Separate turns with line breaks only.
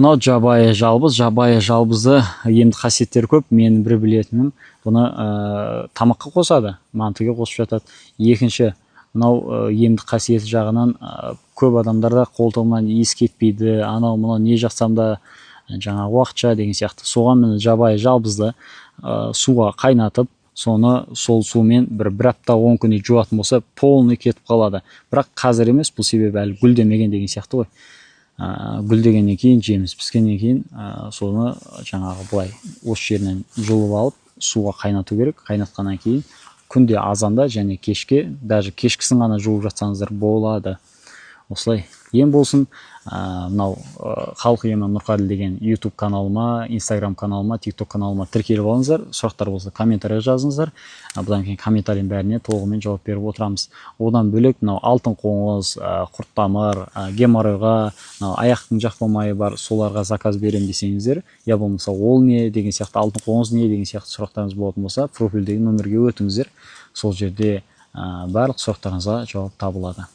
Мынау жабайы жалбызды емді қасиеттері көп. Мен бір білетінім, бұны тамаққа қосады, мантыға қосып жатады. Екінші, мынау емді қасиеті жағынан көп адамдарда қолтығынан иіс кетпейді, анау мынау не жасасам да жаңағы уақытша деген сияқты. Соған міне жабайы жалбызды суға қайнатып, соны сол сумен бір апта 10 күн жуатын болса, полный кетіп қалады. Бірақ қазір емес, бұл себебі әлі гүлдемеген деген сияқты ғой. Гүлдегеннен кейін, жеміс піскеннен кейін, соны жаңағы былай осы жерінен жұлып алып, суға қайнату керек. Қайнатқаннан кейін күнде азанда және кешке, даже кешкісін ғана жуып жатсаңыздар болады. Осылай ем болсын. Мынау халық емі Нұрқаділ деген YouTube каналыма, Instagram каналыма, TikTok каналыма тіркеліп алыңыздар. Сұрақтар болса комментария жазыңыздар. Бұдан кейін комментарийдің бәріне толығымен жауап беріп отырамыз. Одан бөлек мынау алтын қоңыз, құрттамыр, геморройға, аяқтың жақпамайы бар, соларға заказ берем десеңіздер, я болмаса ол не деген сияқты, алтын қоңыз не деген сияқты сұрақтарыңыз болатын болса, профильдегі нөмірге өтіңіздер. Сол жерде барлық сұрақтарыңызға жауап табылады.